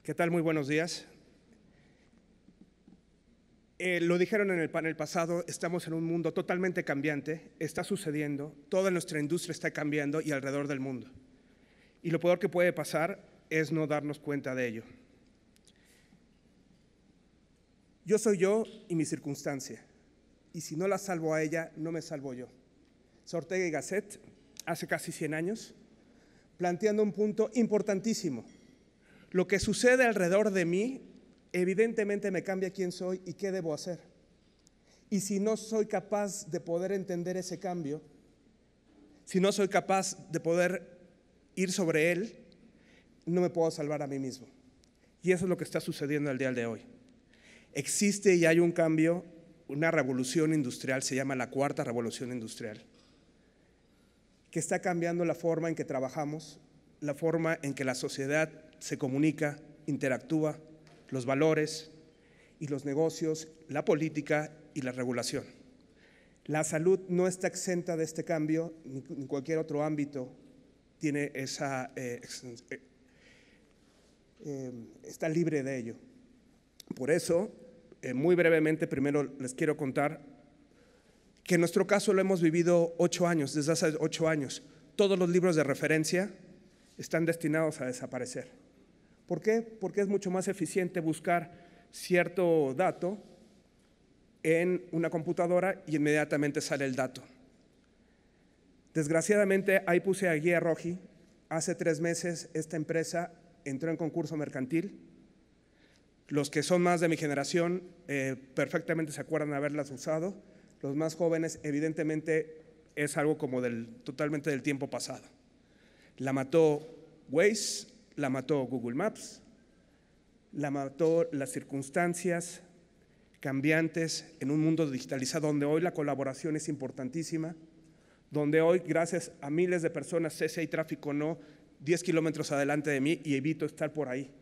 ¿Qué tal? Muy buenos días. Lo dijeron en el panel pasado, estamos en un mundo totalmente cambiante, está sucediendo, toda nuestra industria está cambiando y alrededor del mundo. Y lo peor que puede pasar es no darnos cuenta de ello. Yo soy yo y mi circunstancia, y si no la salvo a ella, no me salvo yo. Ortega y Gasset, hace casi 100 años, planteando un punto importantísimo. Lo que sucede alrededor de mí, evidentemente me cambia quién soy y qué debo hacer. Y si no soy capaz de poder entender ese cambio, si no soy capaz de poder ir sobre él, no me puedo salvar a mí mismo. Y eso es lo que está sucediendo al día de hoy. Existe y hay un cambio, una revolución industrial, se llama la cuarta revolución industrial, que está cambiando la forma en que trabajamos, la forma en que la sociedad se comunica, interactúa, los valores y los negocios, la política y la regulación. La salud no está exenta de este cambio, ni cualquier otro ámbito tiene esa, está libre de ello. Por eso, muy brevemente, primero les quiero contar que en nuestro caso lo hemos vivido 8 años, desde hace 8 años. Todos los libros de referencia están destinados a desaparecer. ¿Por qué? Porque es mucho más eficiente buscar cierto dato en una computadora y inmediatamente sale el dato. Desgraciadamente, ahí puse a Guía Roji. Hace 3 meses esta empresa entró en concurso mercantil. Los que son más de mi generación perfectamente se acuerdan de haberlas usado. Los más jóvenes, evidentemente, es algo como totalmente del tiempo pasado. La mató Waze, la mató Google Maps, la mató las circunstancias cambiantes en un mundo digitalizado donde hoy la colaboración es importantísima, donde hoy, gracias a miles de personas, sé si hay tráfico o no, 10 kilómetros adelante de mí y evito estar por ahí.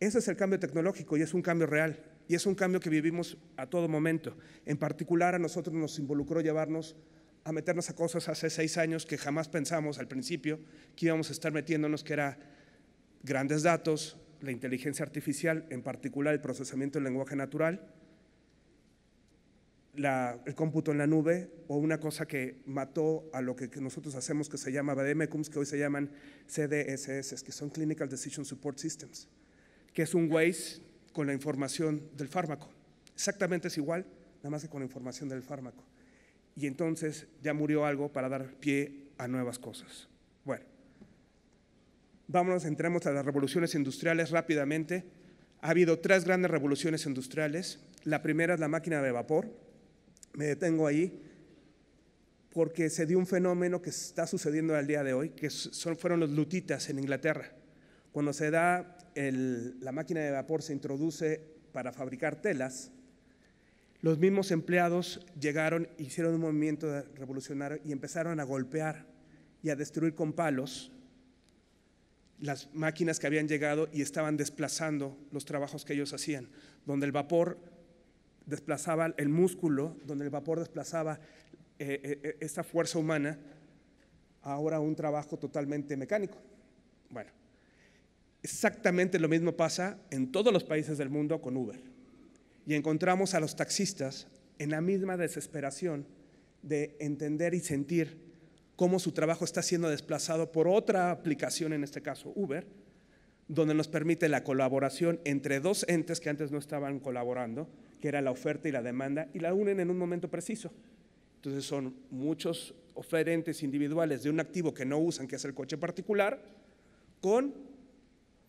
Ese es el cambio tecnológico y es un cambio real y es un cambio que vivimos a todo momento. En particular, a nosotros nos involucró llevarnos a meternos a cosas hace 6 años que jamás pensamos al principio que íbamos a estar metiéndonos, que era grandes datos, la inteligencia artificial, en particular el procesamiento del lenguaje natural, el cómputo en la nube, o una cosa que mató a lo que nosotros hacemos que se llama VDMCUMS, que hoy se llaman CDSS, que son Clinical Decision Support Systems, que es un Waze con la información del fármaco. Exactamente es igual, nada más que con la información del fármaco. Y entonces ya murió algo para dar pie a nuevas cosas. Bueno, entremos a las revoluciones industriales rápidamente. Ha habido 3 grandes revoluciones industriales. La primera es la máquina de vapor. Me detengo ahí porque se dio un fenómeno que está sucediendo al día de hoy, que fueron los lutitas en Inglaterra. Cuando se da la máquina de vapor, se introduce para fabricar telas. Los mismos empleados llegaron, hicieron un movimiento revolucionario y empezaron a golpear y a destruir con palos las máquinas que habían llegado y estaban desplazando los trabajos que ellos hacían, donde el vapor desplazaba el músculo, donde el vapor desplazaba esta fuerza humana, ahora un trabajo totalmente mecánico. Bueno, exactamente lo mismo pasa en todos los países del mundo con Uber. Y encontramos a los taxistas en la misma desesperación de entender y sentir cómo su trabajo está siendo desplazado por otra aplicación, en este caso Uber, donde nos permite la colaboración entre 2 entes que antes no estaban colaborando, que era la oferta y la demanda, y la unen en un momento preciso. Entonces son muchos oferentes individuales de un activo que no usan, que es el coche particular, con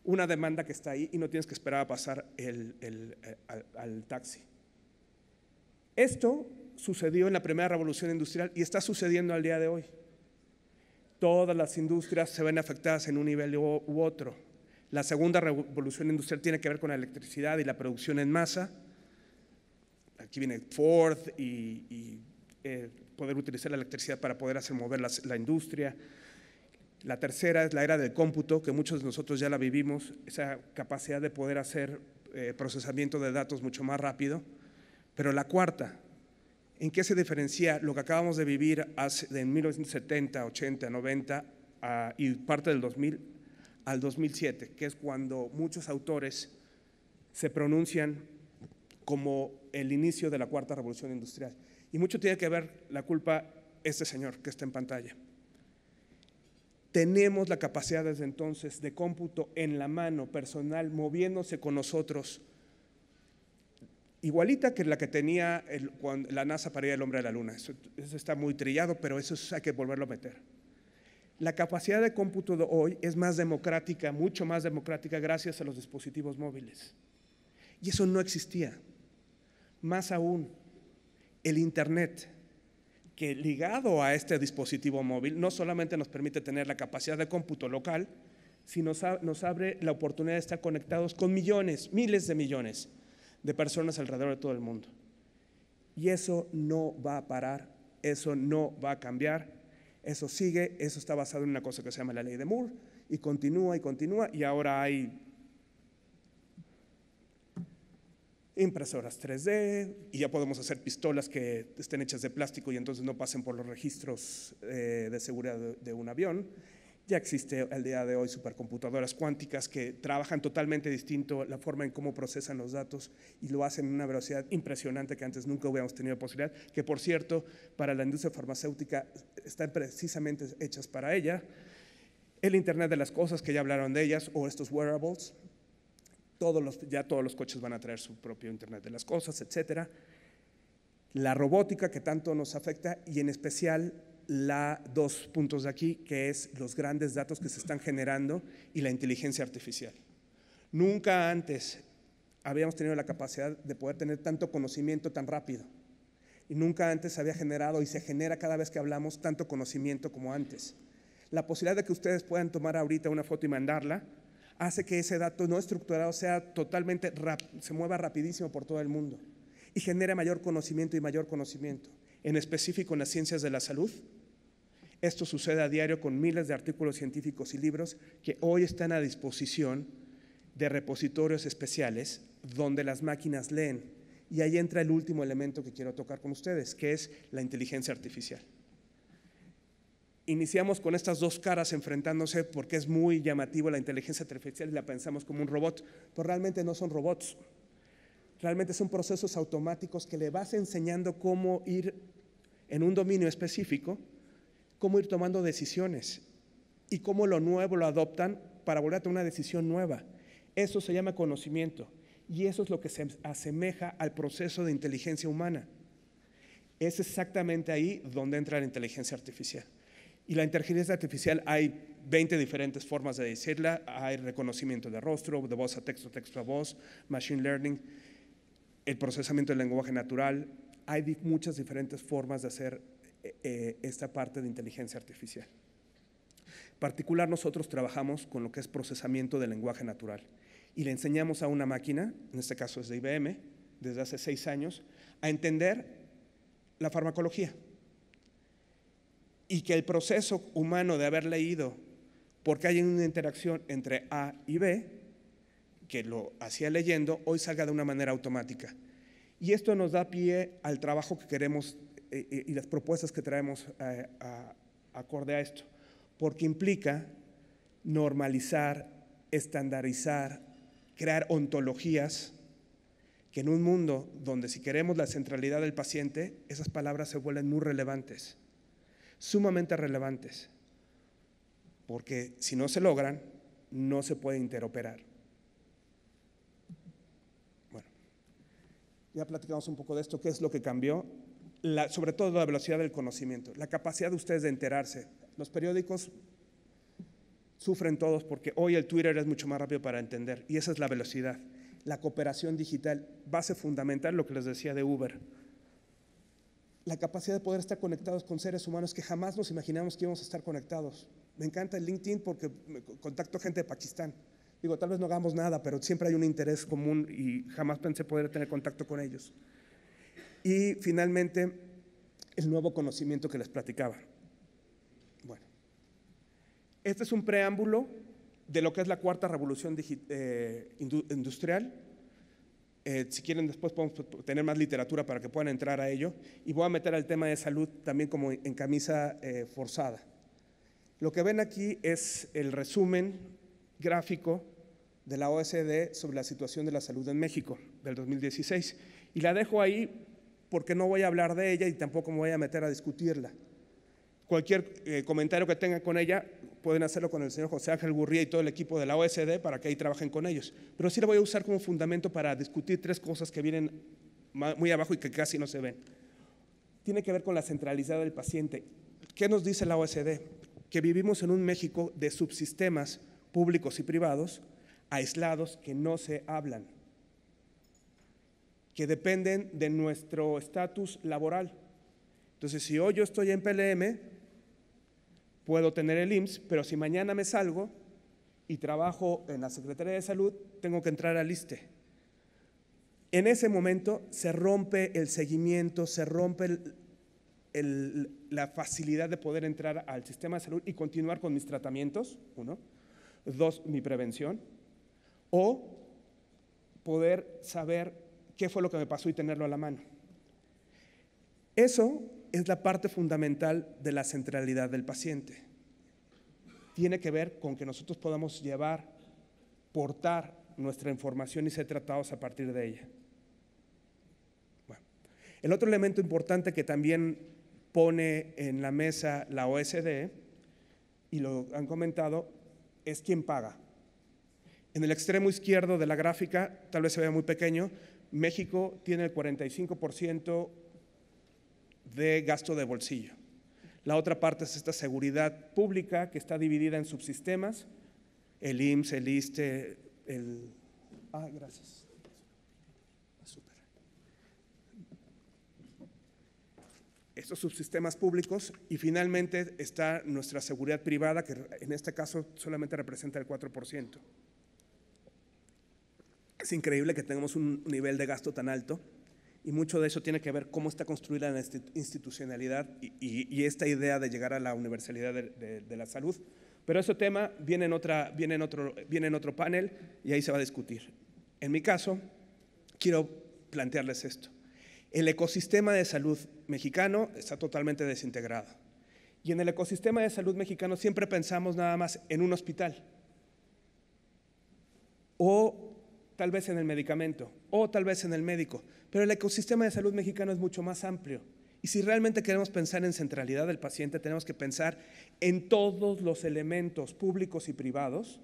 una demanda que está ahí y no tienes que esperar a pasar al taxi. Esto sucedió en la primera revolución industrial y está sucediendo al día de hoy. Todas las industrias se ven afectadas en un nivel u otro. La segunda revolución industrial tiene que ver con la electricidad y la producción en masa. Aquí viene Ford y poder utilizar la electricidad para poder hacer mover la industria. La tercera es la era del cómputo, que muchos de nosotros ya la vivimos, esa capacidad de poder hacer procesamiento de datos mucho más rápido. Pero la cuarta, ¿en qué se diferencia lo que acabamos de vivir en 1970, 80, 90 y parte del 2000 al 2007, que es cuando muchos autores se pronuncian como el inicio de la cuarta revolución industrial. Y mucho tiene que ver la culpa este señor que está en pantalla. Tenemos la capacidad desde entonces de cómputo en la mano, personal, moviéndose con nosotros, igualita que la que tenía la NASA para ir al hombre a la luna. Eso está muy trillado, pero eso hay que volverlo a meter. La capacidad de cómputo de hoy es más democrática, mucho más democrática gracias a los dispositivos móviles. Y eso no existía. Más aún, el Internet, que ligado a este dispositivo móvil, no solamente nos permite tener la capacidad de cómputo local, sino nos abre la oportunidad de estar conectados con millones, miles de millones de personas alrededor de todo el mundo. Y eso no va a parar, eso no va a cambiar, eso sigue, eso está basado en una cosa que se llama la ley de Moore, y continúa, y ahora hay impresoras 3D, y ya podemos hacer pistolas que estén hechas de plástico y entonces no pasen por los registros de seguridad de un avión. Ya existe al día de hoy supercomputadoras cuánticas que trabajan totalmente distinto la forma en cómo procesan los datos y lo hacen en una velocidad impresionante que antes nunca hubiéramos tenido posibilidad, que por cierto, para la industria farmacéutica están precisamente hechas para ella. El Internet de las cosas, que ya hablaron de ellas, o estos wearables, ya todos los coches van a traer su propio Internet de las cosas, etcétera. La robótica, que tanto nos afecta, y en especial dos puntos de aquí, que es los grandes datos que se están generando y la inteligencia artificial. Nunca antes habíamos tenido la capacidad de poder tener tanto conocimiento tan rápido, y nunca antes había generado y se genera cada vez que hablamos tanto conocimiento como antes. La posibilidad de que ustedes puedan tomar ahorita una foto y mandarla hace que ese dato no estructurado sea totalmente, se mueva rapidísimo por todo el mundo y genere mayor conocimiento y mayor conocimiento. En específico en las ciencias de la salud. Esto sucede a diario con miles de artículos científicos y libros que hoy están a disposición de repositorios especiales donde las máquinas leen. Y ahí entra el último elemento que quiero tocar con ustedes, que es la inteligencia artificial. Iniciamos con estas dos caras enfrentándose porque es muy llamativo la inteligencia artificial y la pensamos como un robot, pero realmente no son robots. Realmente son procesos automáticos que le vas enseñando cómo ir en un dominio específico, cómo ir tomando decisiones y cómo lo nuevo lo adoptan para volver a tomar una decisión nueva. Eso se llama conocimiento y eso es lo que se asemeja al proceso de inteligencia humana. Es exactamente ahí donde entra la inteligencia artificial. Y la inteligencia artificial hay 20 diferentes formas de decirla. Hay reconocimiento de rostro, de voz a texto, texto a voz, machine learning, el procesamiento del lenguaje natural. Hay muchas diferentes formas de hacer esta parte de inteligencia artificial. En particular, nosotros trabajamos con lo que es procesamiento del lenguaje natural y le enseñamos a una máquina, en este caso es de IBM, desde hace 6 años, a entender la farmacología y que el proceso humano de haber leído, porque hay una interacción entre A y B, que lo hacía leyendo, hoy salga de una manera automática. Y esto nos da pie al trabajo que queremos y las propuestas que traemos acorde a esto, porque implica normalizar, estandarizar, crear ontologías, que en un mundo donde si queremos la centralidad del paciente, esas palabras se vuelven muy relevantes, sumamente relevantes, porque si no se logran, no se puede interoperar. Bueno, ya platicamos un poco de esto, qué es lo que cambió. Sobre todo la velocidad del conocimiento, la capacidad de ustedes de enterarse. Los periódicos sufren todos porque hoy el Twitter es mucho más rápido para entender y esa es la velocidad. La cooperación digital, base fundamental, lo que les decía de Uber. La capacidad de poder estar conectados con seres humanos que jamás nos imaginamos que íbamos a estar conectados. Me encanta el LinkedIn porque contacto gente de Pakistán. Digo, tal vez no hagamos nada, pero siempre hay un interés común y jamás pensé poder tener contacto con ellos. Y finalmente, el nuevo conocimiento que les platicaba. Bueno, este es un preámbulo de lo que es la cuarta revolución industrial. Si quieren, después podemos tener más literatura para que puedan entrar a ello. Y voy a meter al tema de salud también como en camisa forzada. Lo que ven aquí es el resumen gráfico de la OSD sobre la situación de la salud en México del 2016. Y la dejo ahí porque no voy a hablar de ella y tampoco me voy a meter a discutirla. Cualquier comentario que tengan con ella pueden hacerlo con el señor José Ángel Gurría y todo el equipo de la OSD para que ahí trabajen con ellos. Pero sí la voy a usar como fundamento para discutir tres cosas que vienen muy abajo y que casi no se ven. Tiene que ver con la centralidad del paciente. ¿Qué nos dice la OSD? Que vivimos en un México de subsistemas públicos y privados aislados que no se hablan, que dependen de nuestro estatus laboral. Entonces, si hoy yo estoy en PLM, puedo tener el IMSS, pero si mañana me salgo y trabajo en la Secretaría de Salud, tengo que entrar al ISSSTE. En ese momento se rompe el seguimiento, se rompe la facilidad de poder entrar al sistema de salud y continuar con mis tratamientos, 1. 2, mi prevención, o poder saber qué fue lo que me pasó y tenerlo a la mano. Eso es la parte fundamental de la centralidad del paciente. Tiene que ver con que nosotros podamos portar nuestra información y ser tratados a partir de ella. Bueno, el otro elemento importante que también pone en la mesa la OSD, y lo han comentado, es quién paga. En el extremo izquierdo de la gráfica, tal vez se vea muy pequeño, México tiene el 45% de gasto de bolsillo. La otra parte es esta seguridad pública que está dividida en subsistemas, el IMSS, el ISSSTE, gracias. Súper. Estos subsistemas públicos, y finalmente está nuestra seguridad privada, que en este caso solamente representa el 4%. Es increíble que tengamos un nivel de gasto tan alto, y mucho de eso tiene que ver cómo está construida la institucionalidad y esta idea de llegar a la universalidad de la salud. Pero ese tema viene en otro panel y ahí se va a discutir. En mi caso, quiero plantearles esto. El ecosistema de salud mexicano está totalmente desintegrado. Y en el ecosistema de salud mexicano siempre pensamos nada más en un hospital, o tal vez en el medicamento, o tal vez en el médico, pero el ecosistema de salud mexicano es mucho más amplio. Y si realmente queremos pensar en centralidad del paciente, tenemos que pensar en todos los elementos públicos y privados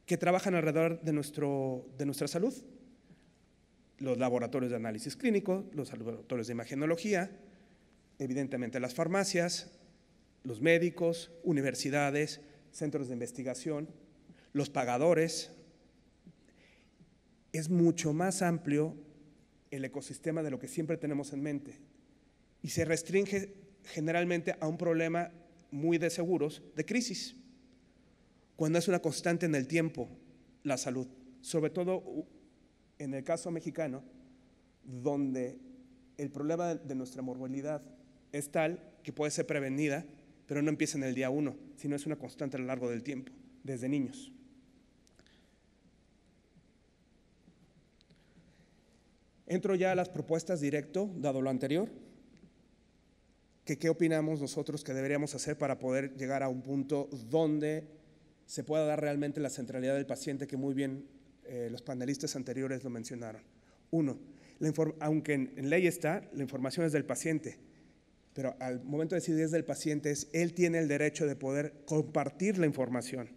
que trabajan alrededor de nuestra salud. Los laboratorios de análisis clínico, los laboratorios de imagenología, evidentemente las farmacias, los médicos, universidades, centros de investigación, los pagadores. Es mucho más amplio el ecosistema de lo que siempre tenemos en mente y se restringe generalmente a un problema muy de seguros, de crisis, cuando es una constante en el tiempo la salud, sobre todo en el caso mexicano, donde el problema de nuestra morbilidad es tal que puede ser prevenida, pero no empieza en el día 1, sino es una constante a lo largo del tiempo, desde niños. Entro ya a las propuestas directo, dado lo anterior, que qué opinamos nosotros que deberíamos hacer para poder llegar a un punto donde se pueda dar realmente la centralidad del paciente, que muy bien los panelistas anteriores lo mencionaron. 1, aunque en ley está, la información es del paciente, pero al momento de decidir es del paciente, él tiene el derecho de poder compartir la información,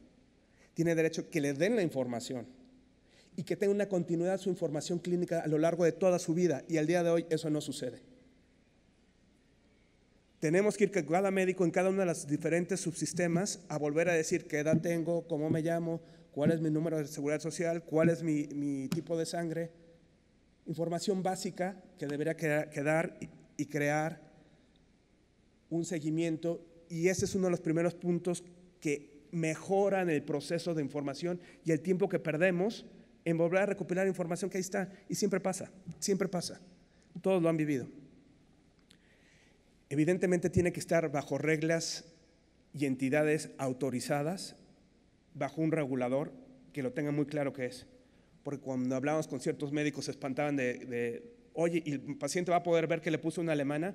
tiene derecho que le den la información y que tenga una continuidad su información clínica a lo largo de toda su vida, y al día de hoy eso no sucede. Tenemos que ir con cada médico en cada uno de los diferentes subsistemas a volver a decir qué edad tengo, cómo me llamo, cuál es mi número de seguridad social, cuál es mi tipo de sangre. Información básica que debería quedar y crear un seguimiento, y ese es uno de los primeros puntos que mejoran el proceso de información y el tiempo que perdemos en volver a recopilar información que ahí está, y siempre pasa, todos lo han vivido. Evidentemente tiene que estar bajo reglas y entidades autorizadas, bajo un regulador que lo tenga muy claro qué es, porque cuando hablamos con ciertos médicos se espantaban oye, ¿y el paciente va a poder ver que le puso una alemana?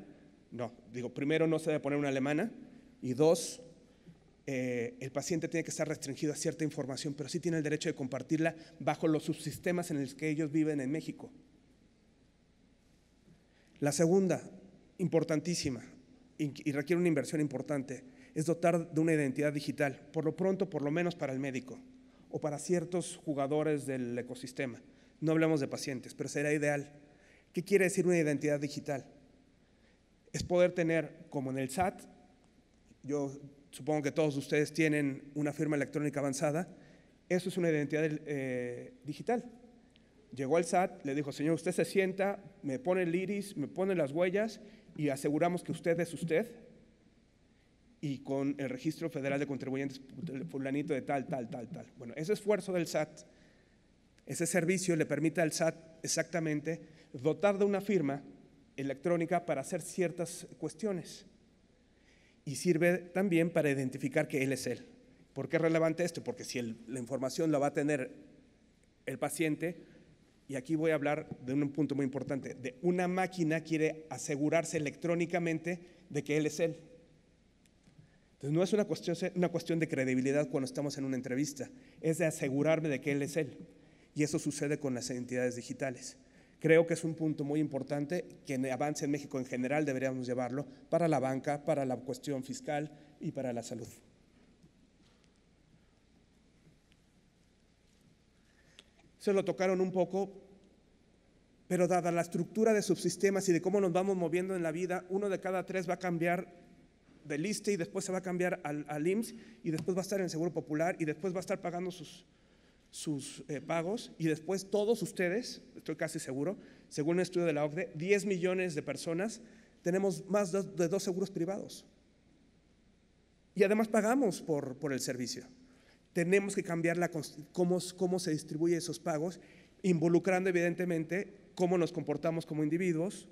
No, digo, primero no se debe poner una alemana, y 2, el paciente tiene que estar restringido a cierta información, pero sí tiene el derecho de compartirla bajo los subsistemas en los que ellos viven en México. La segunda, importantísima, y requiere una inversión importante, es dotar de una identidad digital, por lo pronto, por lo menos para el médico o para ciertos jugadores del ecosistema. No hablamos de pacientes, pero será ideal. ¿Qué quiere decir una identidad digital? Es poder tener, como en el SAT, yo supongo que todos ustedes tienen una firma electrónica avanzada, eso es una identidad digital. Llegó al SAT, le dijo, señor, usted se sienta, me pone el iris, me pone las huellas y aseguramos que usted es usted y con el registro federal de contribuyentes fulanito de tal. Bueno, ese esfuerzo del SAT, ese servicio le permite al SAT exactamente dotar de una firma electrónica para hacer ciertas cuestiones y sirve también para identificar que él es él. ¿Por qué es relevante esto? Porque si la información la va a tener el paciente, y aquí voy a hablar de un punto muy importante, de una máquina quiere asegurarse electrónicamente de que él es él. Entonces no es una cuestión de credibilidad cuando estamos en una entrevista, es de asegurarme de que él es él. Y eso sucede con las identidades digitales. Creo que es un punto muy importante que en avance en México en general deberíamos llevarlo para la banca, para la cuestión fiscal y para la salud. Se lo tocaron un poco, pero dada la estructura de subsistemas y de cómo nos vamos moviendo en la vida, 1 de cada 3 va a cambiar del ISSSTE y después se va a cambiar al IMSS y después va a estar en el Seguro Popular y después va a estar pagando sus pagos y después todos ustedes, estoy casi seguro, según un estudio de la OCDE, 10 millones de personas tenemos más de 2 seguros privados y además pagamos por el servicio. Tenemos que cambiar cómo se distribuyen esos pagos, involucrando evidentemente cómo nos comportamos como individuos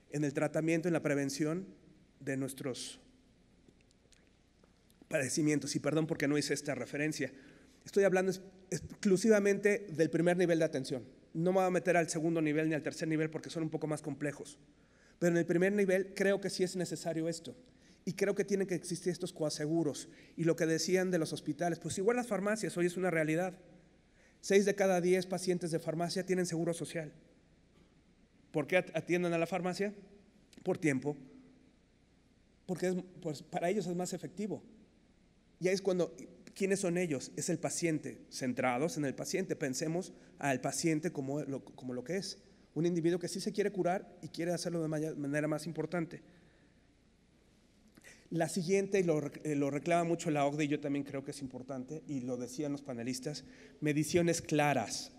en el tratamiento, en la prevención de nuestros padecimientos. Y perdón porque no hice esta referencia. Estoy hablando exclusivamente del primer nivel de atención. No me voy a meter al segundo nivel ni al tercer nivel porque son un poco más complejos. Pero en el primer nivel creo que sí es necesario esto. Y creo que tienen que existir estos coaseguros. Y lo que decían de los hospitales, pues igual las farmacias, hoy es una realidad. 6 de cada 10 pacientes de farmacia tienen seguro social. ¿Por qué atienden a la farmacia? Por tiempo. Porque pues, para ellos es más efectivo. Y ahí es cuando, ¿quiénes son ellos? Es el paciente, centrados en el paciente. Pensemos al paciente como lo que es. Un individuo que sí se quiere curar y quiere hacerlo de manera más importante. La siguiente, y lo reclama mucho la OCDE y yo también creo que es importante, y lo decían los panelistas, mediciones claras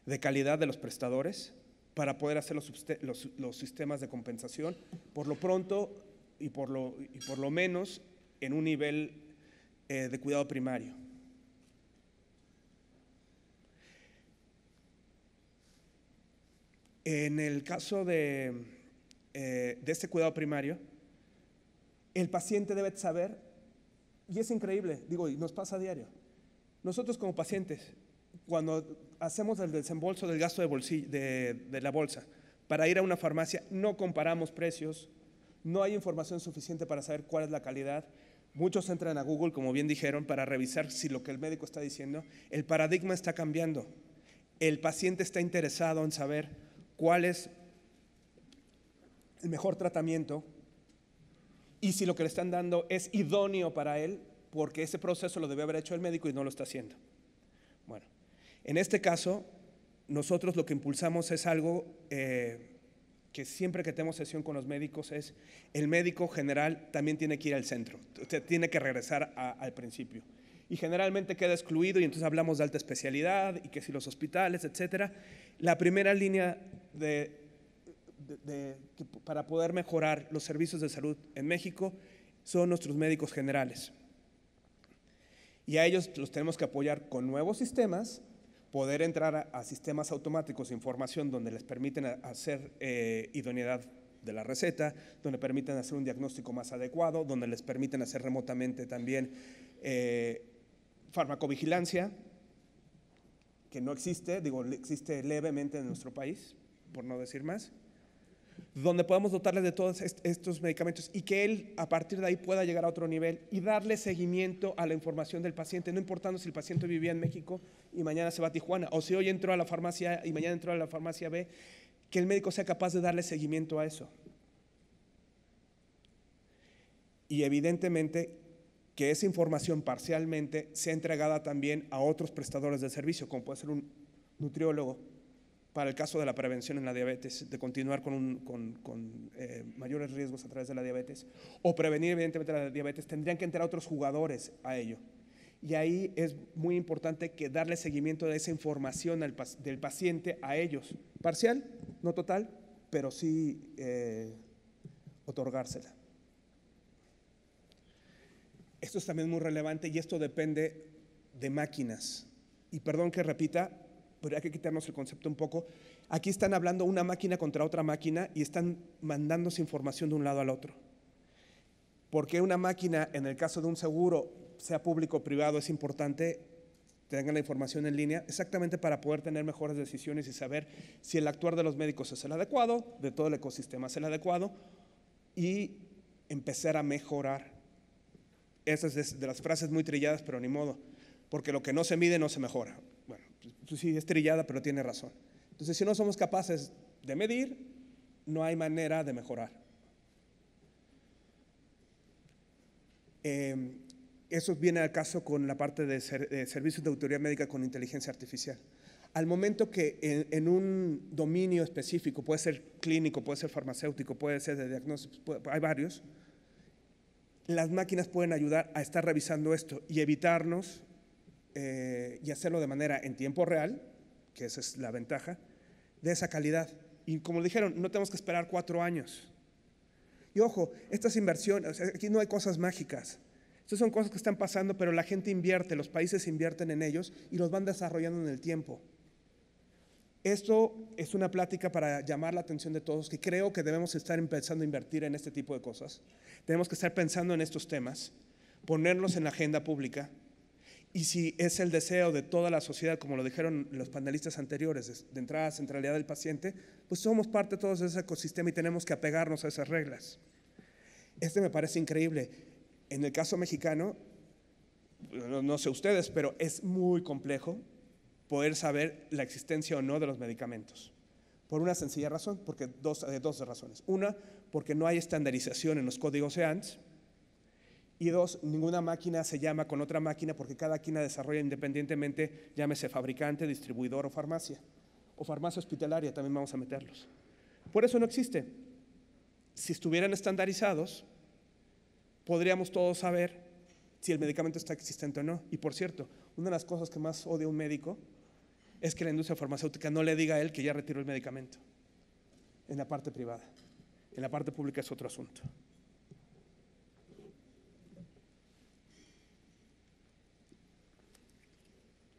de calidad de los prestadores para poder hacer los sistemas de compensación, por lo pronto y por lo menos en un nivel de cuidado primario. En el caso de este cuidado primario, el paciente debe saber, y es increíble, digo, y nos pasa a diario. Nosotros como pacientes, cuando hacemos el desembolso del gasto de la bolsa para ir a una farmacia, no comparamos precios, no hay información suficiente para saber cuál es la calidad. Muchos entran a Google, como bien dijeron, para revisar si lo que el médico está diciendo. El paradigma está cambiando. El paciente está interesado en saber cuál es el mejor tratamiento y si lo que le están dando es idóneo para él, porque ese proceso lo debe haber hecho el médico y no lo está haciendo. Bueno, en este caso, nosotros lo que impulsamos es algo que siempre que tenemos sesión con los médicos es, el médico general también tiene que ir al centro, usted tiene que regresar al principio. Y generalmente queda excluido y entonces hablamos de alta especialidad y que si los hospitales, etcétera. La primera línea para poder mejorar los servicios de salud en México son nuestros médicos generales. Y a ellos los tenemos que apoyar con nuevos sistemas, poder entrar a sistemas automáticos de información donde les permiten hacer idoneidad de la receta, donde permiten hacer un diagnóstico más adecuado, donde les permiten hacer remotamente también farmacovigilancia, que no existe, digo, existe levemente en nuestro país, por no decir más. donde podamos dotarle de todos estos medicamentos y que él a partir de ahí pueda llegar a otro nivel y darle seguimiento a la información del paciente, no importando si el paciente vivía en México y mañana se va a Tijuana, o si hoy entró a la farmacia A y mañana entró a la farmacia B, que el médico sea capaz de darle seguimiento a eso. Y evidentemente que esa información parcialmente sea entregada también a otros prestadores de servicio, como puede ser un nutriólogo, para el caso de la prevención en la diabetes, de continuar con mayores riesgos a través de la diabetes, o prevenir evidentemente la diabetes, tendrían que entrar otros jugadores a ello. Y ahí es muy importante que darle seguimiento de esa información del paciente a ellos. Parcial, no total, pero sí otorgársela. Esto es también muy relevante y esto depende de máquinas. Y perdón que repita, pero hay que quitarnos el concepto un poco. Aquí están hablando una máquina contra otra máquina y están mandándose información de un lado al otro. ¿Por qué una máquina, en el caso de un seguro, sea público o privado, es importante tengan la información en línea? Exactamente para poder tener mejores decisiones y saber si el actuar de los médicos es el adecuado, de todo el ecosistema es el adecuado, y empezar a mejorar. Esa es de las frases muy trilladas, pero ni modo, porque lo que no se mide no se mejora. Bueno, pues sí, es trillada, pero tiene razón. Entonces, si no somos capaces de medir, no hay manera de mejorar. Eso viene al caso con la parte de servicios de autoridad médica con inteligencia artificial. Al momento que en un dominio específico, puede ser clínico, puede ser farmacéutico, puede ser de diagnósticos, hay varios, las máquinas pueden ayudar a estar revisando esto y evitarnos y hacerlo de manera en tiempo real, que esa es la ventaja, de esa calidad. Y como dijeron, no tenemos que esperar 4 años. Y ojo, estas inversiones, o sea, aquí no hay cosas mágicas. Estas son cosas que están pasando, pero la gente invierte, los países invierten en ellos y los van desarrollando en el tiempo. Esto es una plática para llamar la atención de todos, que creo que debemos estar empezando a invertir en este tipo de cosas. Tenemos que estar pensando en estos temas, ponerlos en la agenda pública, y si es el deseo de toda la sociedad, como lo dijeron los panelistas anteriores, de entrada a centralidad del paciente, pues somos parte todos de ese ecosistema y tenemos que apegarnos a esas reglas. Me parece increíble. En el caso mexicano, no sé ustedes, pero es muy complejo poder saber la existencia o no de los medicamentos. Por una sencilla razón, porque dos razones. Una, porque no hay estandarización en los códigos EANS. Y dos, ninguna máquina se llama con otra máquina porque cada máquina desarrolla independientemente, llámese fabricante, distribuidor o farmacia hospitalaria, también vamos a meterlos. Por eso no existe. Si estuvieran estandarizados, podríamos todos saber si el medicamento está existente o no. Y por cierto, una de las cosas que más odia un médico es que la industria farmacéutica no le diga a él que ya retiró el medicamento en la parte privada. En la parte pública es otro asunto.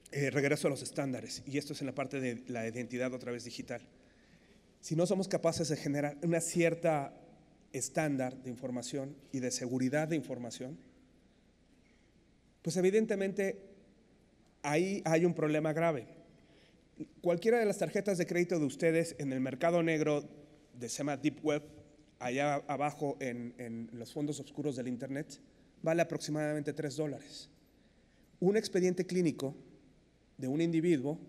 Regreso a los estándares, y esto es en la parte de la identidad otra vez digital. Si no somos capaces de generar una cierta estándar de información y de seguridad de información, pues evidentemente ahí hay un problema grave. Cualquiera de las tarjetas de crédito de ustedes en el mercado negro de se llama Deep Web, allá abajo en los fondos oscuros del Internet, vale aproximadamente $3. Un expediente clínico de un individuo,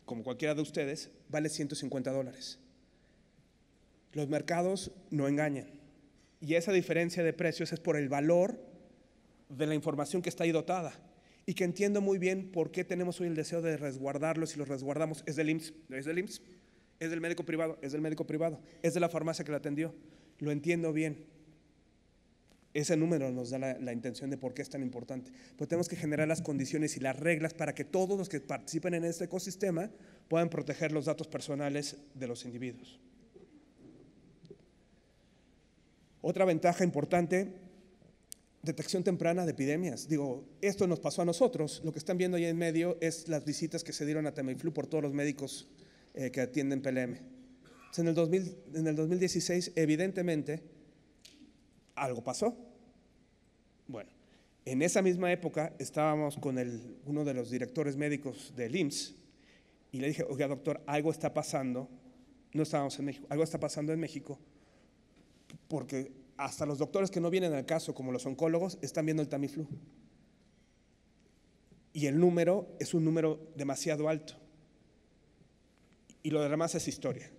como cualquiera de ustedes, vale $150. Los mercados no engañan. Y esa diferencia de precios es por el valor de la información que está ahí dotada. Y que entiendo muy bien por qué tenemos hoy el deseo de resguardarlos, y los resguardamos. ¿Es del IMSS? ¿No es del IMSS? ¿Es del médico privado? ¿Es del médico privado? ¿Es de la farmacia que la atendió? Lo entiendo bien. Ese número nos da la intención de por qué es tan importante. Pero tenemos que generar las condiciones y las reglas para que todos los que participen en este ecosistema puedan proteger los datos personales de los individuos. Otra ventaja importante, detección temprana de epidemias. Digo, esto nos pasó a nosotros. Lo que están viendo ahí en medio es las visitas que se dieron a Tamiflu por todos los médicos que atienden PLM. Entonces, en el 2016, evidentemente, algo pasó. Bueno, en esa misma época estábamos con uno de los directores médicos del IMSS y le dije, oiga doctor, algo está pasando, no estábamos en México. Algo está pasando en México porque hasta los doctores que no vienen al caso, como los oncólogos, están viendo el Tamiflu. Y el número es un número demasiado alto. Y lo demás es historia.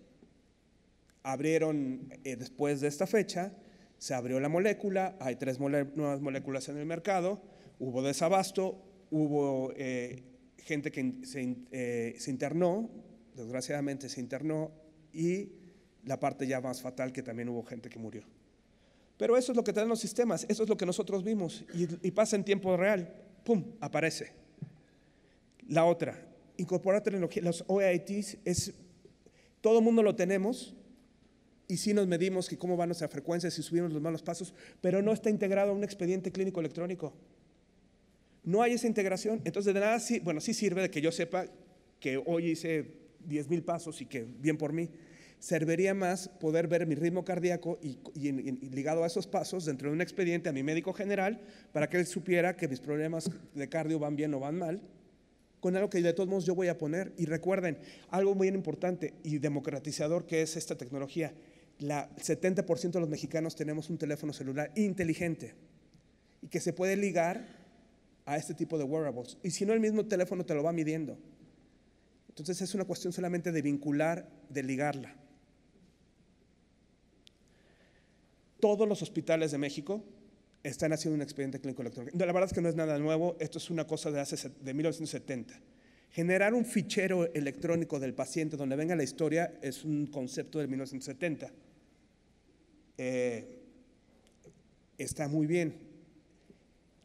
Abrieron, después de esta fecha, se abrió la molécula, hay 3 nuevas moléculas en el mercado, hubo desabasto, hubo gente que se internó, desgraciadamente se internó, y la parte ya más fatal que también hubo gente que murió. Pero eso es lo que traen los sistemas, eso es lo que nosotros vimos, y pasa en tiempo real, ¡pum!, aparece. La otra, incorporar tecnología, los OITs, todo el mundo lo tenemos, y sí nos medimos que cómo va nuestra frecuencia, si subimos los malos pasos, pero no está integrado a un expediente clínico electrónico. No hay esa integración, entonces de nada, sí sirve de que yo sepa que hoy hice 10,000 pasos y que bien por mí. Serviría más poder ver mi ritmo cardíaco y ligado a esos pasos dentro de un expediente a mi médico general para que él supiera que mis problemas de cardio van bien o van mal, con algo que de todos modos yo voy a poner. Y recuerden, algo muy importante y democratizador que es esta tecnología, el 70% de los mexicanos tenemos un teléfono celular inteligente y que se puede ligar a este tipo de wearables. Y si no, el mismo teléfono te lo va midiendo. Entonces es una cuestión solamente de vincular, de ligarla. Todos los hospitales de México están haciendo un expediente clínico electrónico. La verdad es que no es nada nuevo, esto es una cosa de 1970. Generar un fichero electrónico del paciente donde venga la historia es un concepto de 1970. Está muy bien.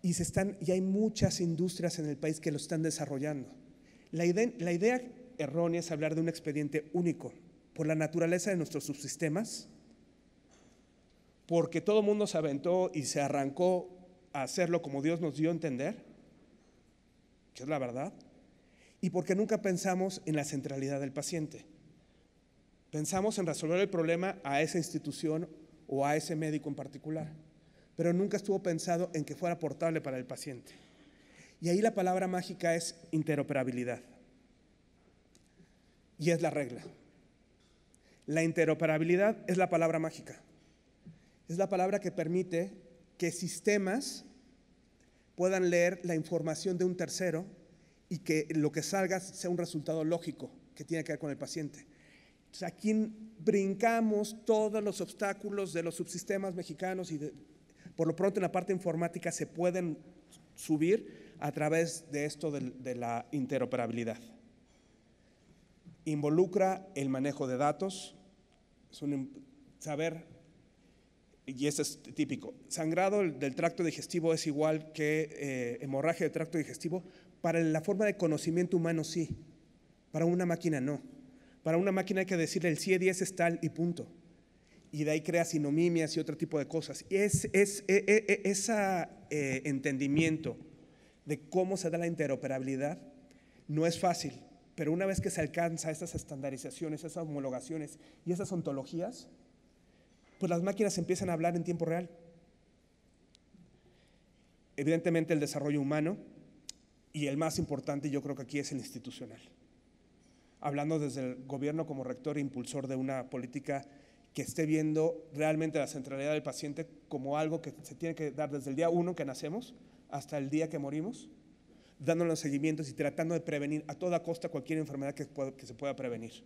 Y hay muchas industrias en el país que lo están desarrollando. La idea errónea es hablar de un expediente único por la naturaleza de nuestros subsistemas, porque todo el mundo se aventó y se arrancó a hacerlo como Dios nos dio a entender, que es la verdad, y porque nunca pensamos en la centralidad del paciente. Pensamos en resolver el problema a esa institución o a ese médico en particular, pero nunca estuvo pensado en que fuera portable para el paciente. Y ahí la palabra mágica es interoperabilidad. Y es la regla. La interoperabilidad es la palabra mágica. Es la palabra que permite que sistemas puedan leer la información de un tercero y que lo que salga sea un resultado lógico que tiene que ver con el paciente. Entonces, aquí brincamos todos los obstáculos de los subsistemas mexicanos y por lo pronto en la parte informática se pueden subir a través de esto de la interoperabilidad. Involucra el manejo de datos, saber, y eso es típico, sangrado del tracto digestivo es igual que hemorragia del tracto digestivo. Para la forma de conocimiento humano sí, para una máquina no. Para una máquina hay que decirle el CIE-10 es tal y punto. Y de ahí crea sinomimias y otro tipo de cosas. Y ese entendimiento de cómo se da la interoperabilidad no es fácil, pero una vez que se alcanza esas estandarizaciones, esas homologaciones y esas ontologías, pues las máquinas empiezan a hablar en tiempo real. Evidentemente el desarrollo humano y el más importante yo creo que aquí es el institucional. Hablando desde el gobierno como rector e impulsor de una política que esté viendo realmente la centralidad del paciente como algo que se tiene que dar desde el día 1 que nacemos hasta el día que morimos, dándole los seguimientos y tratando de prevenir a toda costa cualquier enfermedad que se pueda prevenir.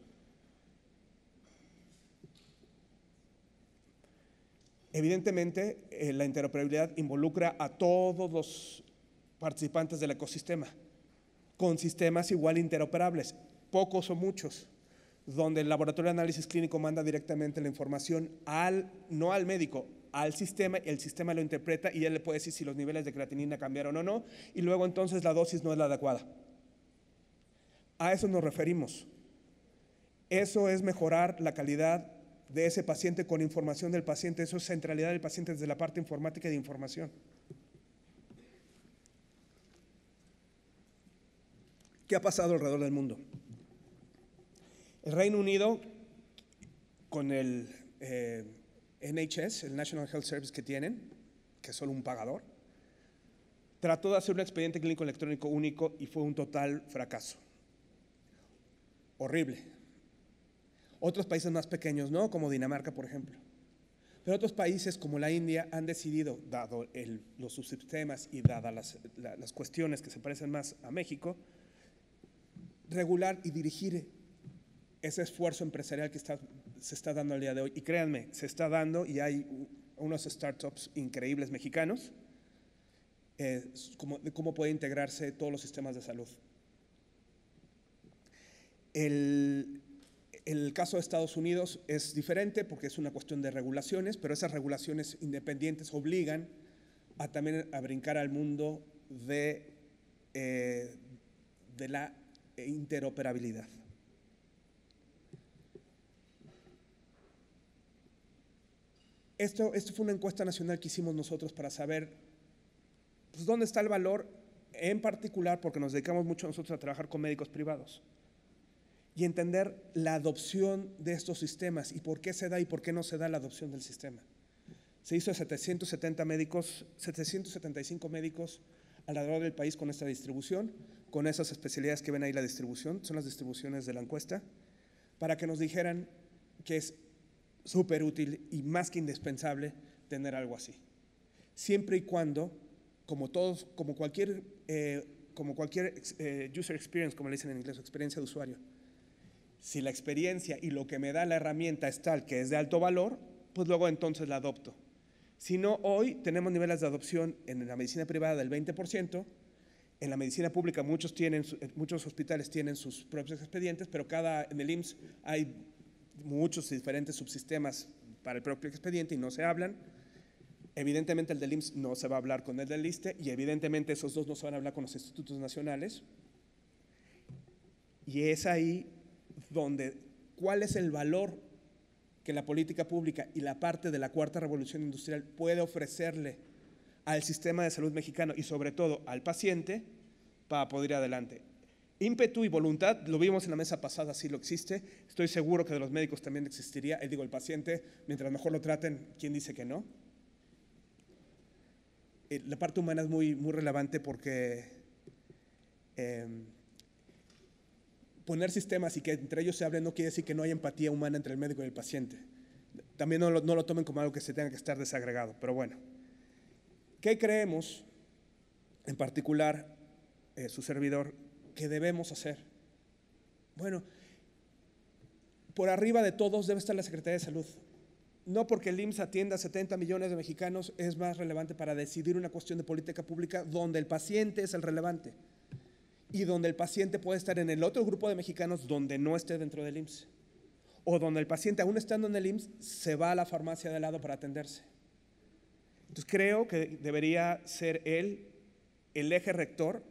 Evidentemente, la interoperabilidad involucra a todos los participantes del ecosistema, con sistemas igual interoperables, pocos o muchos, donde el laboratorio de análisis clínico manda directamente la información no al médico, al sistema, el sistema lo interpreta y él le puede decir si los niveles de creatinina cambiaron o no, y luego entonces la dosis no es la adecuada. A eso nos referimos. Eso es mejorar la calidad de ese paciente con información del paciente, eso es centralidad del paciente desde la parte informática y de información. ¿Qué ha pasado alrededor del mundo? El Reino Unido, con el NHS, el National Health Service que tienen, que es solo un pagador, trató de hacer un expediente clínico electrónico único y fue un total fracaso. Horrible. Otros países más pequeños no, como Dinamarca, por ejemplo. Pero otros países como la India han decidido, dado los subsistemas y dadas las cuestiones que se parecen más a México, regular y dirigir ese esfuerzo empresarial que se está dando al día de hoy. Y créanme, se está dando y hay unos startups increíbles mexicanos de cómo puede integrarse todos los sistemas de salud. El caso de Estados Unidos es diferente porque es una cuestión de regulaciones, pero esas regulaciones independientes obligan también a brincar al mundo de la interoperabilidad. Esto fue una encuesta nacional que hicimos nosotros para saber pues, dónde está el valor, en particular porque nos dedicamos mucho nosotros a trabajar con médicos privados y entender la adopción de estos sistemas y por qué se da y por qué no se da la adopción del sistema. Se hizo a 775 médicos alrededor del país con esta distribución, con esas especialidades que ven ahí la distribución, son las distribuciones de la encuesta, para que nos dijeran que es súper útil y más que indispensable tener algo así. Siempre y cuando, como cualquier user experience, como le dicen en inglés, experiencia de usuario, si la experiencia y lo que me da la herramienta es tal que es de alto valor, pues luego entonces la adopto. Si no, hoy tenemos niveles de adopción en la medicina privada del 20%, en la medicina pública muchos hospitales tienen sus propios expedientes, pero en el IMSS hay muchos diferentes subsistemas para el propio expediente y no se hablan. Evidentemente el del IMSS no se va a hablar con el del ISSSTE y evidentemente esos dos no se van a hablar con los institutos nacionales. Y es ahí donde, ¿cuál es el valor que la política pública y la parte de la cuarta revolución industrial puede ofrecerle al sistema de salud mexicano y sobre todo al paciente para poder ir adelante? Ímpetu y voluntad, lo vimos en la mesa pasada, sí lo existe. Estoy seguro que de los médicos también existiría. Digo, el paciente, mientras mejor lo traten, ¿quién dice que no? La parte humana es muy, muy relevante porque poner sistemas y que entre ellos se hablen no quiere decir que no haya empatía humana entre el médico y el paciente. También no lo tomen como algo que se tenga que estar desagregado, pero bueno. ¿Qué creemos, en particular, su servidor, que debemos hacer? Bueno, por arriba de todos debe estar la Secretaría de Salud. No porque el IMSS atienda a 70 millones de mexicanos es más relevante para decidir una cuestión de política pública donde el paciente es el relevante y donde el paciente puede estar en el otro grupo de mexicanos donde no esté dentro del IMSS o donde el paciente, aún estando en el IMSS, se va a la farmacia de al lado para atenderse. Entonces creo que debería ser él el eje rector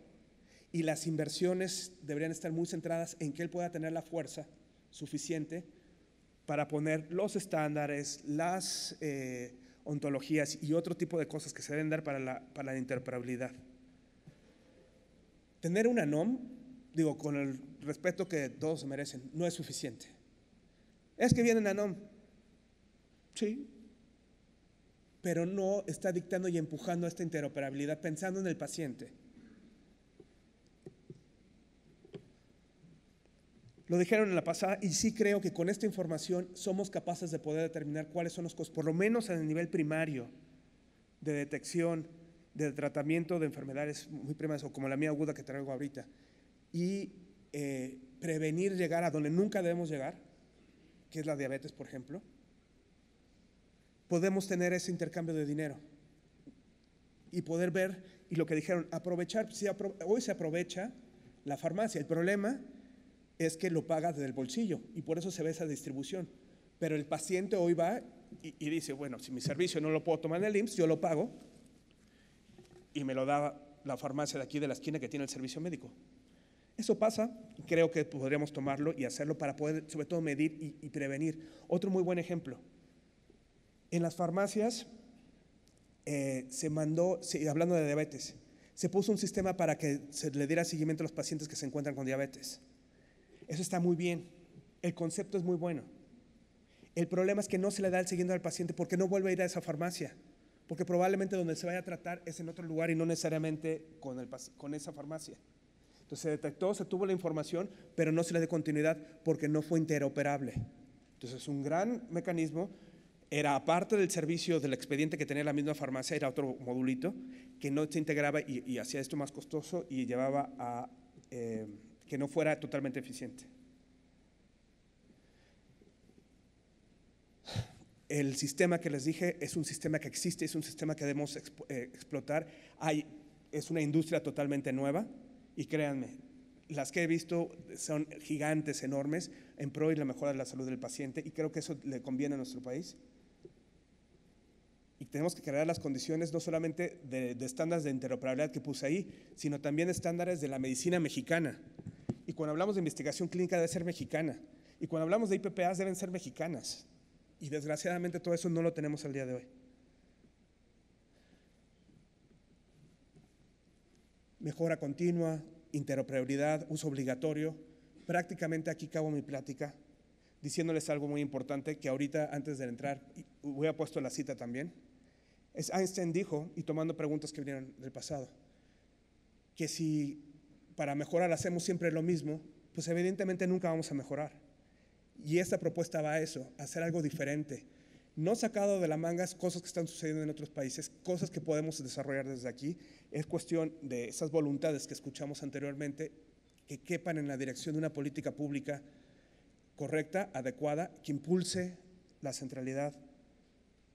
y las inversiones deberían estar muy centradas en que él pueda tener la fuerza suficiente para poner los estándares, las ontologías y otro tipo de cosas que se deben dar para la interoperabilidad. Tener una NOM, digo, con el respeto que todos se merecen, no es suficiente. Es que viene la NOM, sí, pero no está dictando y empujando esta interoperabilidad pensando en el paciente. Lo dijeron en la pasada y sí creo que con esta información somos capaces de poder determinar cuáles son los costos, por lo menos en el nivel primario de detección, de tratamiento de enfermedades muy primarias o como la mía aguda que traigo ahorita y prevenir llegar a donde nunca debemos llegar, que es la diabetes, por ejemplo. Podemos tener ese intercambio de dinero y poder ver, y lo que dijeron, aprovechar, hoy se aprovecha la farmacia, el problema es que lo paga desde el bolsillo y por eso se ve esa distribución. Pero el paciente hoy va y dice, bueno, si mi servicio no lo puedo tomar en el IMSS, yo lo pago y me lo da la farmacia de aquí de la esquina que tiene el servicio médico. Eso pasa y creo que podríamos tomarlo y hacerlo para poder, sobre todo, medir y prevenir. Otro muy buen ejemplo. En las farmacias se mandó, hablando de diabetes, se puso un sistema para que se le diera seguimiento a los pacientes que se encuentran con diabetes. Eso está muy bien, el concepto es muy bueno. El problema es que no se le da el seguimiento al paciente porque no vuelve a ir a esa farmacia, porque probablemente donde se vaya a tratar es en otro lugar y no necesariamente con esa farmacia. Entonces se detectó, se tuvo la información, pero no se le dio continuidad porque no fue interoperable. Entonces, un gran mecanismo, era aparte del servicio del expediente que tenía la misma farmacia, era otro modulito que no se integraba y hacía esto más costoso y llevaba a que no fuera totalmente eficiente. El sistema que les dije es un sistema que existe, es un sistema que debemos explotar. Es una industria totalmente nueva y créanme, las que he visto son gigantes, enormes, en pro y la mejora de la salud del paciente, y creo que eso le conviene a nuestro país. Y tenemos que crear las condiciones no solamente de estándares de interoperabilidad que puse ahí, sino también estándares de la medicina mexicana. Y cuando hablamos de investigación clínica debe ser mexicana. Y cuando hablamos de IPPAs deben ser mexicanas. Y desgraciadamente todo eso no lo tenemos al día de hoy. Mejora continua, interoperabilidad, uso obligatorio. Prácticamente aquí acabo mi plática diciéndoles algo muy importante que ahorita antes de entrar, voy a puesto la cita también. Einstein dijo, y tomando preguntas que vinieron del pasado, que si para mejorar hacemos siempre lo mismo, pues evidentemente nunca vamos a mejorar. Y esta propuesta va a eso, a hacer algo diferente. No sacado de la manga cosas que están sucediendo en otros países, cosas que podemos desarrollar desde aquí. Es cuestión de esas voluntades que escuchamos anteriormente, que quepan en la dirección de una política pública correcta, adecuada, que impulse la centralidad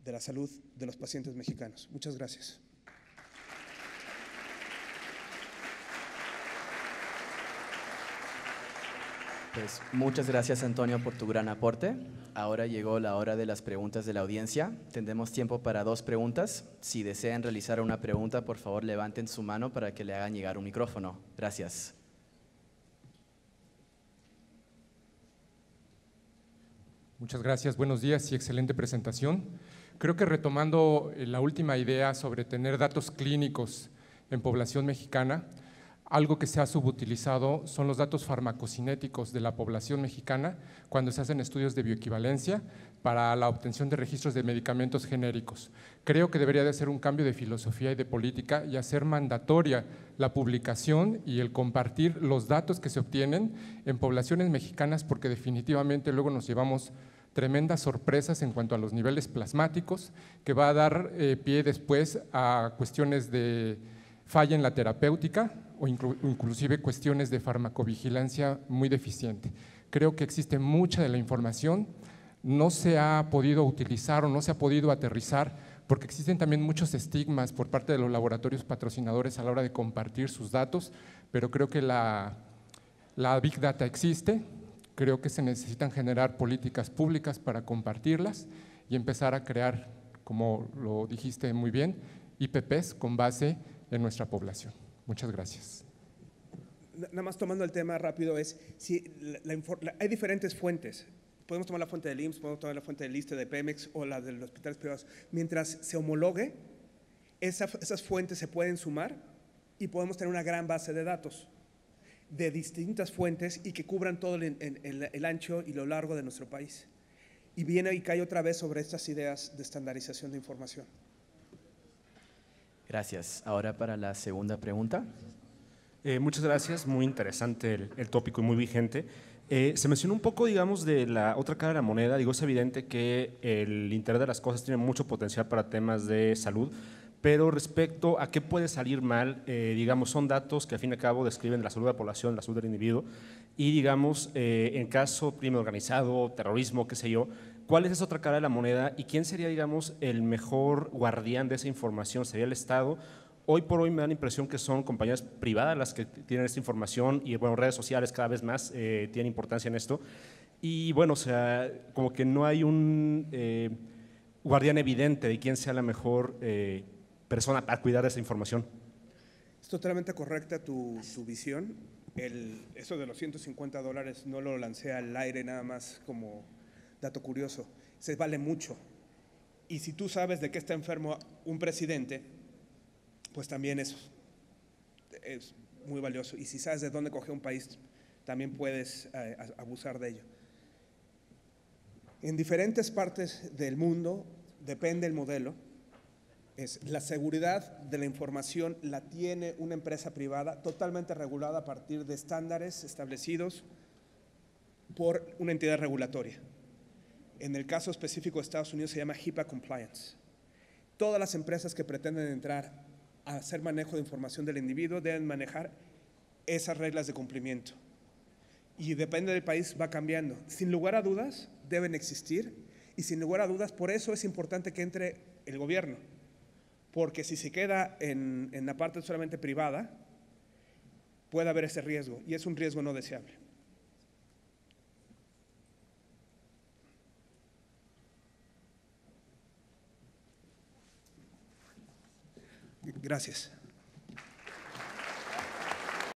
de la salud de los pacientes mexicanos. Muchas gracias. Pues muchas gracias, Antonio, por tu gran aporte. Ahora llegó la hora de las preguntas de la audiencia. Tendremos tiempo para 2 preguntas. Si desean realizar una pregunta, por favor levanten su mano para que le hagan llegar un micrófono. Gracias. Muchas gracias, buenos días y excelente presentación. Creo que retomando la última idea sobre tener datos clínicos en población mexicana, algo que se ha subutilizado son los datos farmacocinéticos de la población mexicana cuando se hacen estudios de bioequivalencia para la obtención de registros de medicamentos genéricos. Creo que debería de ser un cambio de filosofía y de política y hacer mandatoria la publicación y el compartir los datos que se obtienen en poblaciones mexicanas, porque definitivamente luego nos llevamos tremendas sorpresas en cuanto a los niveles plasmáticos, que va a dar pie después a cuestiones de falla en la terapéutica o inclusive cuestiones de farmacovigilancia muy deficiente. Creo que existe mucha de la información, no se ha podido utilizar o no se ha podido aterrizar porque existen también muchos estigmas por parte de los laboratorios patrocinadores a la hora de compartir sus datos, pero creo que la Big Data existe. Creo que se necesitan generar políticas públicas para compartirlas y empezar a crear, como lo dijiste muy bien, IPPs con base en nuestra población. Muchas gracias. Nada más tomando el tema rápido si hay diferentes fuentes. Podemos tomar la fuente del IMSS, podemos tomar la fuente del ISSSTE, de Pemex o la de los hospitales privados. Mientras se homologue, esas fuentes se pueden sumar y podemos tener una gran base de datos de distintas fuentes y que cubran todo el ancho y lo largo de nuestro país. Y viene y cae otra vez sobre estas ideas de estandarización de información. Gracias. Ahora para la segunda pregunta. Muchas gracias, muy interesante el tópico y muy vigente. Se mencionó un poco, digamos, de la otra cara de la moneda. Digo, es evidente que el Internet de las cosas tiene mucho potencial para temas de salud, pero respecto a qué puede salir mal, digamos, son datos que al fin y al cabo describen la salud de la población, la salud del individuo, y digamos, en caso crimen organizado, terrorismo, qué sé yo, ¿cuál es esa otra cara de la moneda y quién sería, digamos, el mejor guardián de esa información? ¿Sería el Estado? Hoy por hoy me da la impresión que son compañías privadas las que tienen esta información y, bueno, redes sociales cada vez más tienen importancia en esto. Y, bueno, o sea, como que no hay un guardián evidente de quién sea la mejor persona para cuidar de esa información. Es totalmente correcta tu visión. Eso de los $150 no lo lancé al aire nada más como dato curioso. Se vale mucho. Y si tú sabes de qué está enfermo un presidente, pues también es muy valioso. Y si sabes de dónde coge un país, también puedes abusar de ello. En diferentes partes del mundo, depende el modelo, la seguridad de la información la tiene una empresa privada totalmente regulada a partir de estándares establecidos por una entidad regulatoria. En el caso específico de Estados Unidos se llama HIPAA Compliance. Todas las empresas que pretenden entrar a hacer manejo de información del individuo deben manejar esas reglas de cumplimiento. Y depende del país, va cambiando. Sin lugar a dudas, deben existir, y sin lugar a dudas, por eso es importante que entre el gobierno, porque si se queda en la parte solamente privada, puede haber ese riesgo, y es un riesgo no deseable. Gracias.